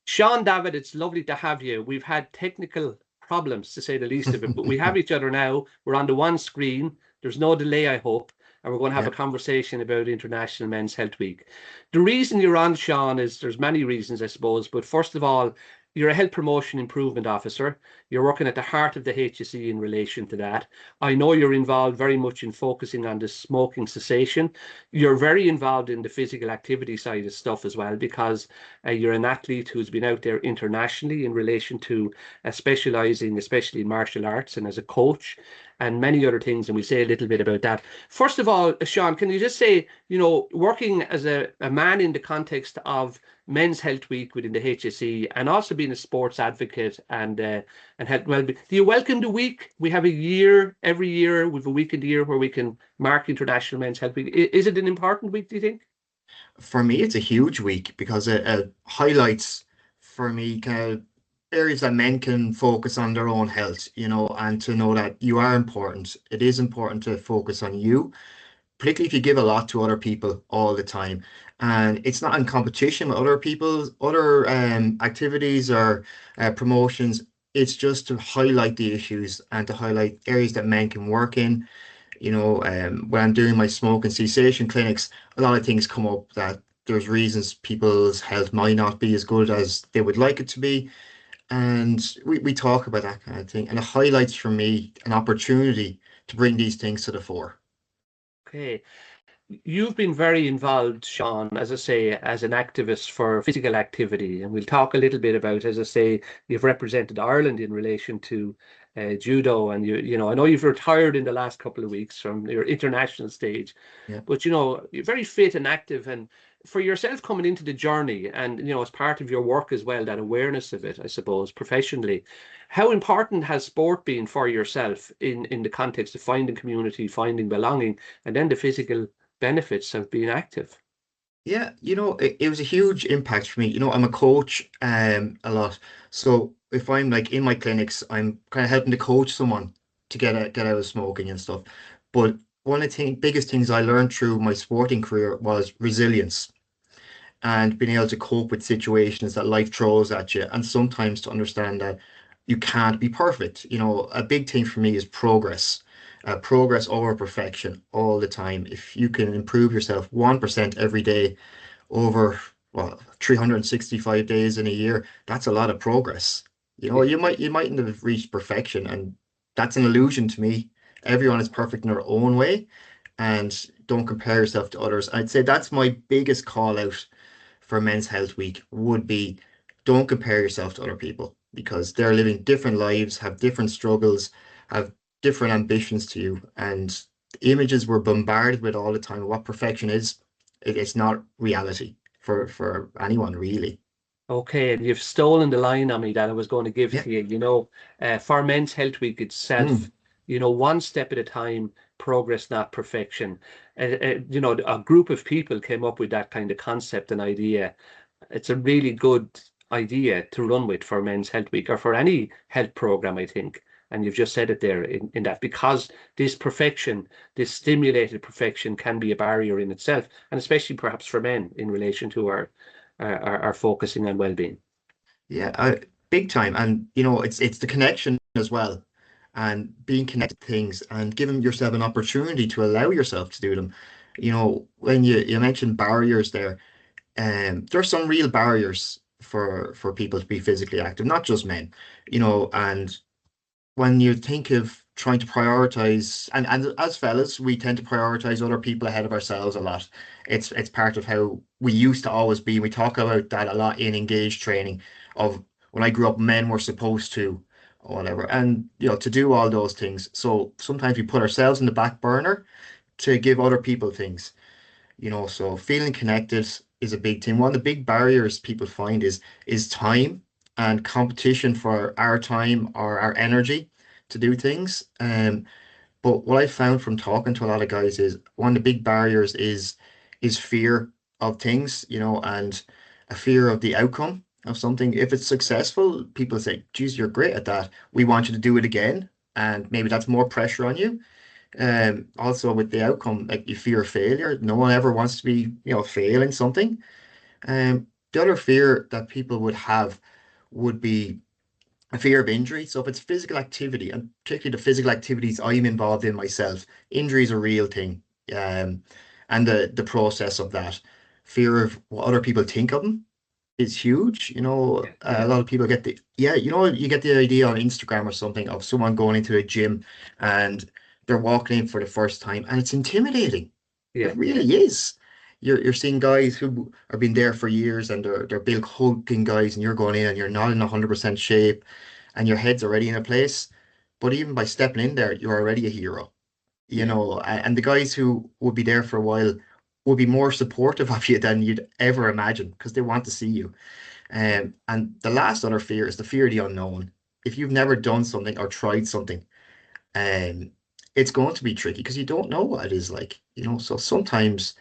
Seán Davitt, it's lovely to have you. We've had technical problems, to say the least of it, but we have each other now. We're on the one screen. There's no delay, I hope, and we're going to have Yeah. a conversation about International Men's Health Week. The reason you're on, Seán, is there's many reasons, I suppose, but first of all, you're a health promotion improvement officer. You're working at the heart of the HSE in relation to that. I know you're involved very much in focusing on the smoking cessation. You're very involved in the physical activity side of stuff as well, because you're an athlete who's been out there internationally in relation to specialising, especially in martial arts, and as a coach and many other things. And we say a little bit about that. First of all, Seán, can you just say, working as a man in the context of Men's Health Week within the HSE, and also being a sports advocate and health well-being, do you welcome the week? We have a year, every year, we have a week in the year where we can mark International Men's Health Week. Is it an important week, do you think? For me, it's a huge week because it highlights for me kind of areas that men can focus on their own health, and to know that you are important. It is important to focus on you, particularly if you give a lot to other people all the time. And it's not in competition with other people's other activities or promotions. It's just to highlight the issues and to highlight areas that men can work in. When I'm doing my smoke and cessation clinics, a lot of things come up that there's reasons people's health might not be as good as they would like it to be. And we talk about that kind of thing. And it highlights for me an opportunity to bring these things to the fore. Okay. You've been very involved, Seán, as I say, as an activist for physical activity. And we'll talk a little bit about, as I say, you've represented Ireland in relation to judo. And, I know you've retired in the last couple of weeks from your international stage, Yeah. but, you're very fit and active. And for yourself coming into the journey and, as part of your work as well, that awareness of it, I suppose, professionally, how important has sport been for yourself in the context of finding community, finding belonging, and then the physical benefits of being active? Yeah, it was a huge impact for me. I'm a coach a lot. So if I'm like in my clinics, I'm kind of helping to coach someone to get out of smoking and stuff. But one of the biggest things I learned through my sporting career was resilience and being able to cope with situations that life throws at you, and sometimes to understand that you can't be perfect. A big thing for me is progress. Progress over perfection all the time. If you can improve yourself 1% every day over, well, 365 days in a year, that's a lot of progress. You mightn't have reached perfection, and that's an illusion to me. Everyone is perfect in their own way, and don't compare yourself to others. I'd say that's my biggest call out for Men's Health Week would be, don't compare yourself to other people because they're living different lives, have different struggles, have different ambitions to you. And the images we're bombarded with all the time of what perfection is, it's not reality for anyone really. Okay, and you've stolen the line on me that I was going to give Yeah. to you. For Men's Health Week itself, Mm. one step at a time, progress, not perfection. A group of people came up with that kind of concept and idea. It's a really good idea to run with for Men's Health Week or for any health program, I think. And you've just said it there in that, because this perfection, this stimulated perfection, can be a barrier in itself, and especially perhaps for men in relation to our focusing on well-being. Yeah, big time. And it's the connection as well, and being connected to things and giving yourself an opportunity to allow yourself to do them. When you mentioned barriers there, there's some real barriers for people to be physically active, not just men, and when you think of trying to prioritize, and as fellas, we tend to prioritize other people ahead of ourselves a lot. It's part of how we used to always be. We talk about that a lot in engaged training of when I grew up, men were supposed to, or whatever, and to do all those things. So sometimes we put ourselves in the back burner to give other people things. So feeling connected is a big thing. One of the big barriers people find is time and competition for our time or our energy to do things. But what I found from talking to a lot of guys is one of the big barriers is fear of things, and a fear of the outcome of something. If it's successful, people say, geez, you're great at that. We want you to do it again. And maybe that's more pressure on you. Also with the outcome, like you fear failure. No one ever wants to be, fail in something. The other fear that people would have would be a fear of injury. So if it's physical activity, and particularly the physical activities I'm involved in myself, injury is a real thing. Um, and the process of that, fear of what other people think of them is huge. Yeah, A yeah, lot of people get you get the idea on Instagram or something of someone going into a gym and they're walking in for the first time, and it's intimidating. yeah, It really is. You're seeing guys who have been there for years and they're big hulking guys, and you're going in and you're not in 100% shape and your head's already in a place. But even by stepping in there, you're already a hero, yeah, and the guys who would be there for a while would be more supportive of you than you'd ever imagine because they want to see you. yeah, And the last other fear is the fear of the unknown. If you've never done something or tried something, um, it's going to be tricky because you don't know what it is like, So sometimes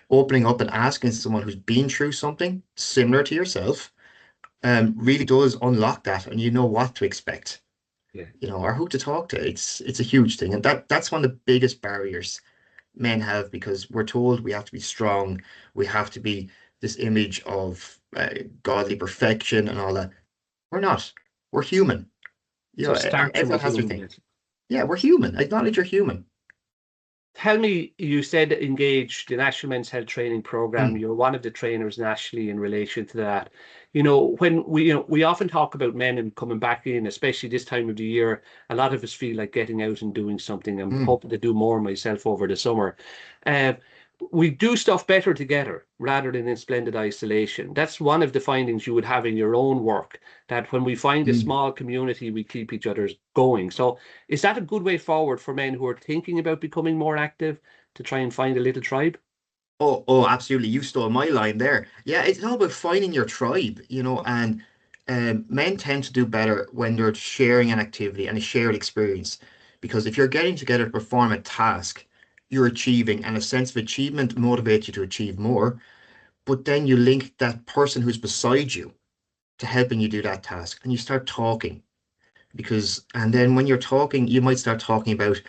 opening up and asking someone who's been through something similar to yourself, really does unlock that, and you know what to expect, yeah. or who to talk to. It's a huge thing, and that's one of the biggest barriers men have because we're told we have to be strong, we have to be this image of godly perfection and all that. We're not. We're human. So start from a Everyone has their human thing. bit. Yeah, we're human. Acknowledge you're human. Tell me, you said engage the National Men's Health Training Program. Mm, You're one of the trainers nationally in relation to that. When we often talk about men and coming back in, especially this time of the year, a lot of us feel like getting out and doing something. I'm mm, hoping to do more myself over the summer. Uh, we do stuff better together rather than in splendid isolation. That's one of the findings you would have in your own work, that when we find a mm. small community, we keep each other's going. So is that a good way forward for men who are thinking about becoming more active to try and find a little tribe? Oh, absolutely. You stole my line there. Yeah, it's all about finding your tribe, and men tend to do better when they're sharing an activity and a shared experience. Because if you're getting together to perform a task, you're achieving, and a sense of achievement motivates you to achieve more. But then you link that person who's beside you to helping you do that task, and you start talking. And then when you're talking, you might start talking about,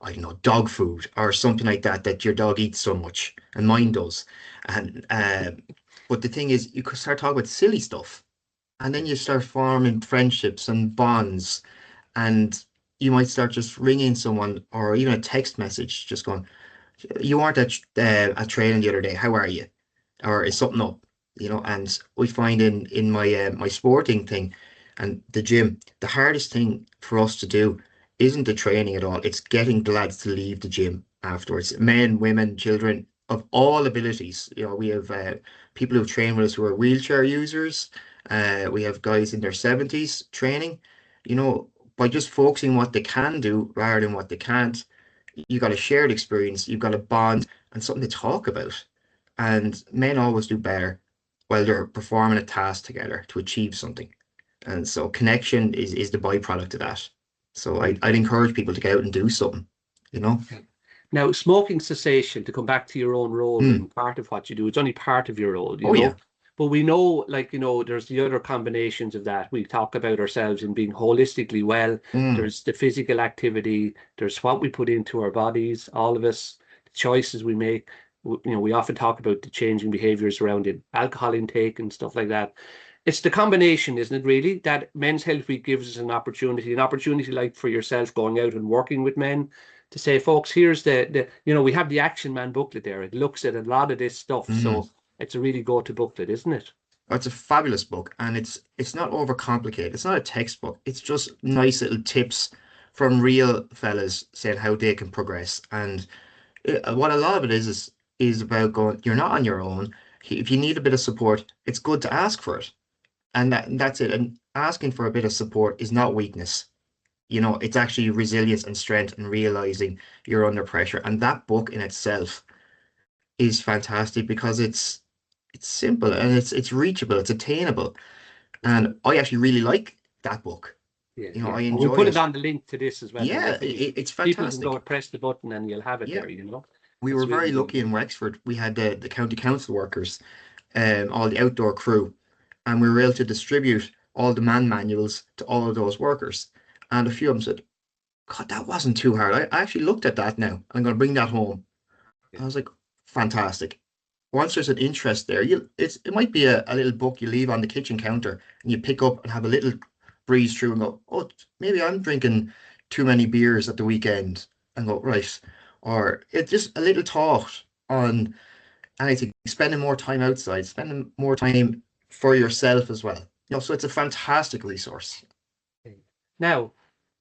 I don't know, dog food or something like that, that your dog eats so much, and mine Mm, does. And but the thing is, you could start talking about silly stuff, and then yeah, you start forming friendships and bonds, and you might start just ringing someone or even a text message, just going, "You weren't at training the other day. How are you?" Or is something up, and we find in my sporting thing and the gym, the hardest thing for us to do isn't the training at all. It's getting the lads to leave the gym afterwards. Men, women, children of all abilities. We have people who train with us who are wheelchair users. We have guys in their 70s training. By just focusing what they can do rather than what they can't, you got a shared experience, you've got a bond and something to talk about. And men always do better while they're performing a task together to achieve something. And so connection is the byproduct of that. So very I'd good. encourage people to get out and do something, you know? Yeah. Now, smoking cessation, to come back to your own role Mm. and part of what you do, it's only part of your role, Oh yeah. But we know, there's the other combinations of that. We talk about ourselves in being holistically well. Mm. There's the physical activity, there's what we put into our bodies, all of us, the choices we make. We often talk about the changing behaviors around it, alcohol intake and stuff like that. It's the combination, isn't it, really, that Men's Health Week gives us an opportunity like for yourself going out and working with men to say, folks, here's we have the Action Man booklet there. It looks at a lot of this stuff. Mm. So it's a really go-to booklet, isn't it? It's a fabulous book, and it's not overcomplicated. It's not a textbook. It's just nice little tips from real fellas saying how they can progress. And what a lot of it is about going, you're not on your own. If you need a bit of support, it's good to ask for it. And that's it. And asking for a bit of support is not weakness. It's actually resilience and strength and realizing you're under pressure. And that book in itself is fantastic because it's simple and it's reachable, it's attainable. And I actually really like that book. Yeah, I yeah. And we'll enjoy put it it. on the link to this as well. So Yeah, definitely it's people can go fantastic. and press the button and you'll have it Yeah. there. We were It's really, very really lucky in good. Wexford. We had the county council workers, all the outdoor crew, and we were able to distribute all the man manuals to all of those workers. And a few of them said, God, that wasn't too hard. I actually looked at that now. I'm going to bring that home. Yeah. I was like, fantastic. once there's an interest there, it might be a little book you leave on the kitchen counter and you pick up and have a little breeze through and go, oh, maybe I'm drinking too many beers at the weekend, and go, right. Or it's just a little thought on anything, spending more time outside, spending more time for yourself as well. So it's a fantastic resource. Now,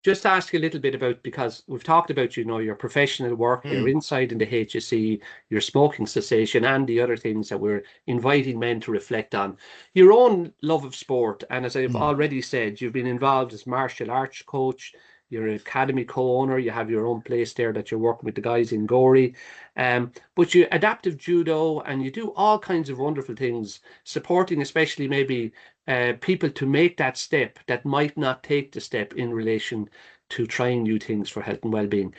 just to ask you a little bit about, because we've talked about, your professional work, your Mm, insight into HSE, your smoking cessation, and the other things that we're inviting men to reflect on. Your own love of sport, and as I've mm, already said, you've been involved as martial arts coach, you're an academy co-owner, you have your own place there that you're working with the guys in Gory. But you adaptive judo and you do all kinds of wonderful things, supporting especially maybe people to make that step that might not take the step in relation to trying new things for health and well-being.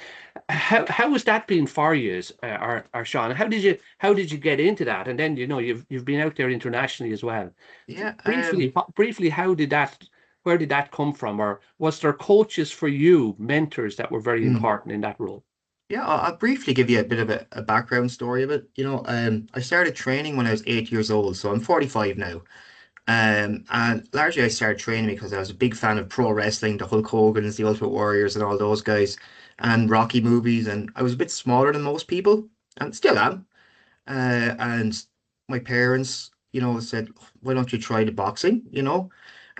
How has that been for you, or Sean? How did you get into that? And then you've been out there internationally as well. yeah. Briefly, where did that come from, or was there coaches for you, mentors that were very Mm. important in that role? Yeah, I'll briefly give you a bit of a background story of it. I started training when I was 8 years old, so I'm 45 now. And largely I started training because I was a big fan of pro wrestling, the Hulk Hogan's, the Ultimate Warriors, and all those guys, and Rocky movies. And I was a bit smaller than most people, and still am. And my parents, said, "Why don't you try the boxing?"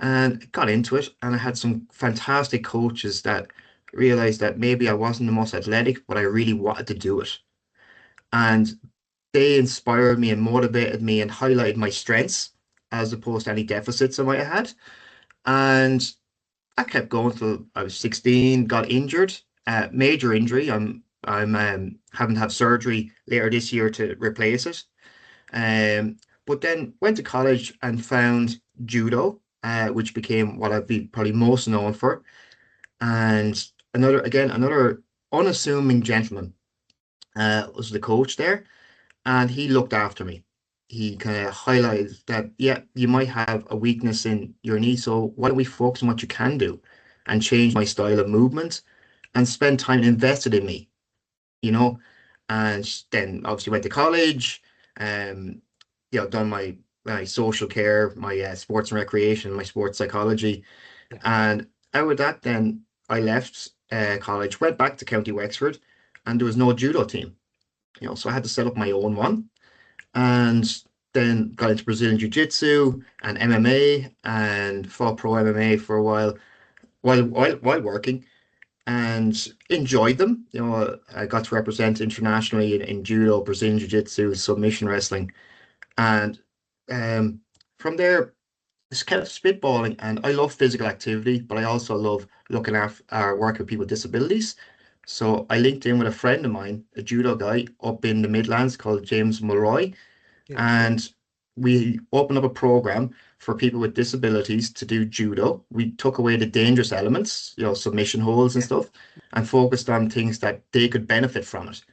And got into it. And I had some fantastic coaches that realized that maybe I wasn't the most athletic, but I really wanted to do it. And they inspired me and motivated me and highlighted my strengths as opposed to any deficits I might have had. And I kept going till I was 16, got injured, major injury. I'm having to have surgery later this year to replace it. Um, but then went to college and found judo, which became what I'd be probably most known for. And another unassuming gentleman was the coach there, and he looked after me. He kind of highlighted that, yeah, you might have a weakness in your knee, so why don't we focus on what you can do and change my style of movement and spend time invested in me, you know? And then obviously went to college, um, done my social care, my sports and recreation, my sports psychology. Yeah. And out of that, then I left college, went back to County Wexford, and there was no judo team, so I had to set up my own one, and then got into Brazilian Jiu-Jitsu and MMA and fought pro MMA for a while while working, and enjoyed them. I got to represent internationally in judo, Brazilian Jiu-Jitsu, submission wrestling, and um, from there just kept spitballing. And I love physical activity, but I also love looking after working with people with disabilities. So I linked in with a friend of mine, a judo guy up in the Midlands called James Mulroy, Yeah. and we opened up a program for people with disabilities to do judo. We took away the dangerous elements, submission holds and Yeah. stuff, and focused on things that they could benefit from it.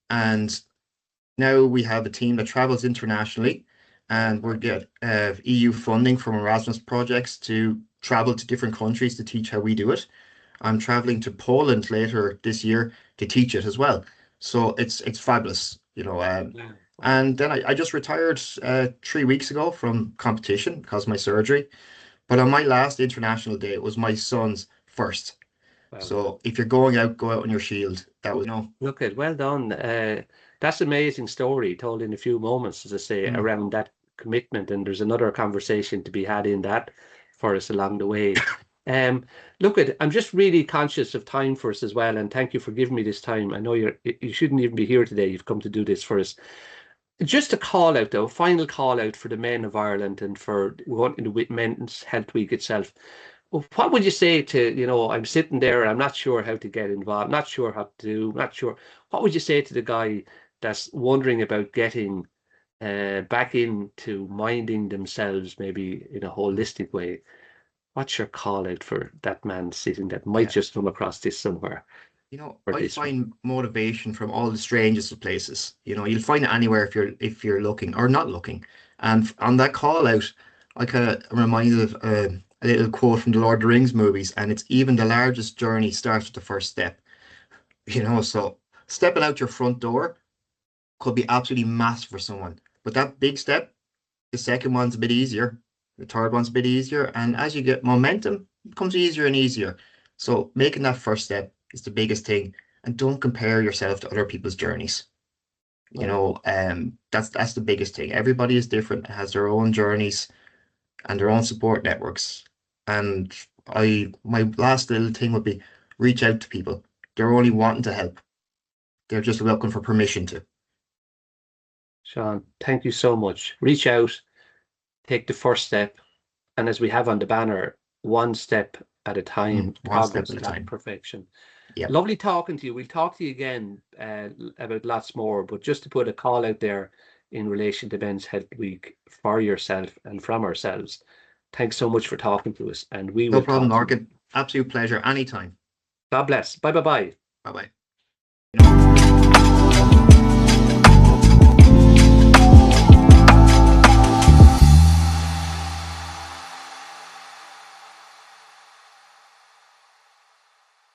And now we have a team that travels internationally, and we get EU funding from Erasmus projects to travel to different countries to teach how we do it. I'm traveling to Poland later this year to teach it as well. So it's fabulous. Wow. Wow. And then I just retired 3 weeks ago from competition because of my surgery. But on my last international day, it was my son's first. Wow. So if you're going out, go out on your shield. That was, Look at well done. That's an amazing story told in a few moments, as I say, mm, around that commitment. And there's another conversation to be had in that for us along the way. Um, I'm just really conscious of time for us as well, and thank you for giving me this time. I know you shouldn't even be here today. You've come to do this for us. Just a call out, though, final call out for the men of Ireland and for wanting the Men's Health Week itself. Well, what would you say to, I'm sitting there, I'm not sure how to get involved, not sure how to do, not sure. What would you say to the guy that's wondering about getting back into minding themselves, maybe in a holistic way? What's your call out for that man sitting that might yeah. just come across this somewhere or I this one? find motivation from all the strangest of places. You'll find it anywhere if you're looking or not looking. And on that call out, I kind of am reminded of a little quote from the Lord of the Rings movies, and it's even the largest journey starts with the first step. So stepping out your front door could be absolutely massive for someone. But that big step, the second one's a bit easier, the third one's a bit easier, and as you get momentum, it becomes easier and easier. So making that first step is the biggest thing, and don't compare yourself to other people's journeys. You Right. know, that's the biggest thing. Everybody is different, has their own journeys and their own support networks. And my last little thing would be reach out to people. They're only wanting to help. They're just looking for permission to. Seán, thank you so much. Reach out, take the first step, and as we have on the banner, one step at a time, One step progress, at a not time. perfection. Yeah. Lovely talking to you. We'll talk to you again about lots more, but just to put a call out there in relation to Men's Health Week for yourself and from ourselves. Thanks so much for talking to us, and we No will problem, talk to you. Lorcan. Absolute pleasure anytime. God bless. Bye bye bye. Bye bye.